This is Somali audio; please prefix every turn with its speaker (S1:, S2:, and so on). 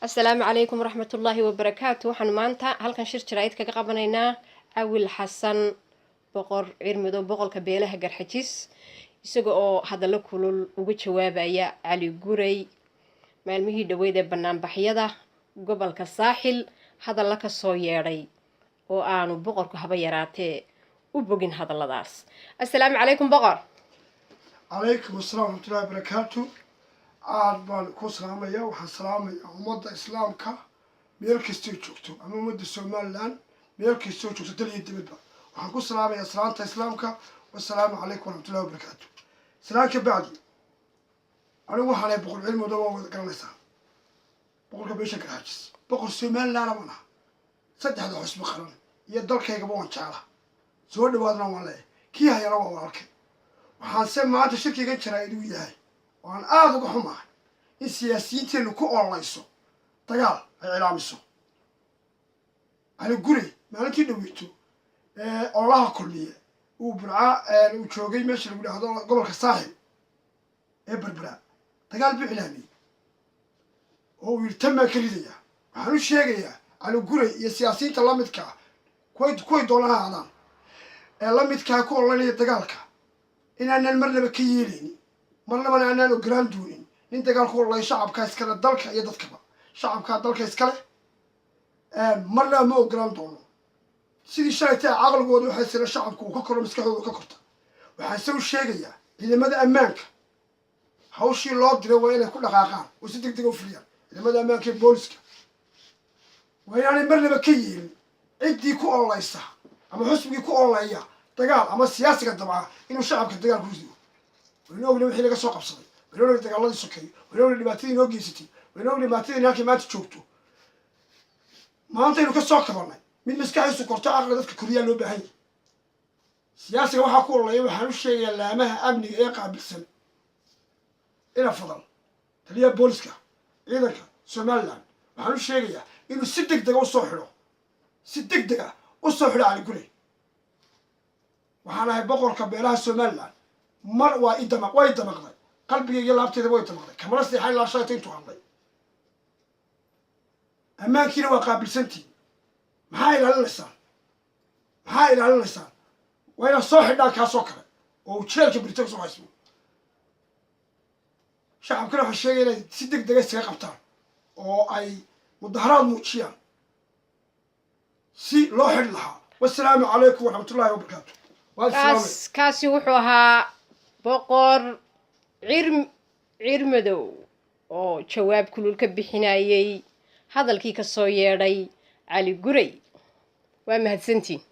S1: السلام عليكم ورحمة الله وبركاته. waxaan maanta halkan shir jiraayid kaga qabanaynaa Awil Xasan boqor cirmido boqolka beelaha garxajis isaga oo hadallo kulul uga jawaabaya Cali Guray maalmihii dhaweyd ee banaanbaxyada gobolka Saaxil hadalla ka soo yeedhay oo aanu boqorku haba yaraatee u bogin hadalladaas. Assalaamu calaykum boqor.
S2: عليكم السلام ورحمة الله وبركاته. عاد بان كوسلام يا وحسلام يا ومضى إسلام كا ميلك استوجبتو أما مضى السومال لان ميلك استوجبتو تلي الدببة وحنكون سلام يا سلامة إسلام كا والسلام عليكم ورحمة الله وبركاته. سلام كبعدي أنا وحنا بقول علم ودوا وذكرنا سام بقول كبيش كراجس بقول السومال لا أنا منها صدق هذا حسب خرن يدل كي يجيبون شعره زود وادنا ولا كي هاي روا وارك waxaan se maanta shirkiga jiraayid u yahay waan aad uga xumahay in siyaasiyiinteenu ku ololayso dagaal ay cilaamiso Cali Guray maalintii dhaweyto ololaha kulmiye uu burca uu joogay meesha lagu dhahdo gobolka Saaxil ee Berbera dagaal buu cilaamiyay oo uu tama kaliya waxaan u sheegayaa Cali Guray iyo siyaasiyiinta la midka kuway doonaan aadaan la midka ku ololanaya dagaalka إن أنا المرة بكيلين مرة أنا جراندونين أنت قال كل الله شعب كاسكلا دلك يدك كبا شعب كدلك كاسكلا مرة مو جراندون سيدي شايته عقل وضو حسنا الشعب كوكر مسكه وككرته وحسوا الشيء إذا ماذا أمانك هوشي الله دري وين كل غاقان وسيدك تقول فيها إذا ماذا أمانك بولسك وين أنا مرة بكيل عدي كو الله يصح أما حسبي كو الله إياه dagaal ama siyaasiga dabca inuu shacabka dagaal ku rido inuu wixii laga soo qabsaday inuu dagaaladii sokeeyo inuu dhibaatadii noo geysatay inuu dhibaatadii naakii maanta joogto maanta inuu ka soo kabanay mid maskaxiisu korto aqal dadka kuriyaa loo baahan yahay siyaasiga waxaa ku ololaya waxaan u sheegayaa laamaha amniga ee qaabilsan ila fadal taliya booliska ciidanka Somaliland waxaan u sheegayaa inuu si degdeg u soo xidho Cali Guray waxaan ahay boqorka beelaha Somaliland mar waa way damaqday qalbigayga laabteeda way damaqday kamala seexay la shaaytay intuu hadlay ammaankiina waa qaabilsantii maxaa ilaalinaysaa wayna soo xidhaan kaasoo kale oo jeelka Britain soo hayso shacabkana waxay sheegayaan inay si degdeg ah iskaga qabtaan oo ay mudaharaad muujiyaan si loo xidhi lahaa wassalaamu calaykum waraxmatullaahi wabarakaatuh
S1: kaasi wuxuu ahaa boqor cirmadow oo jawaab kulul ka bixinayay hadalkii ka soo yeedhay Cali Guray waa mahadsantiin.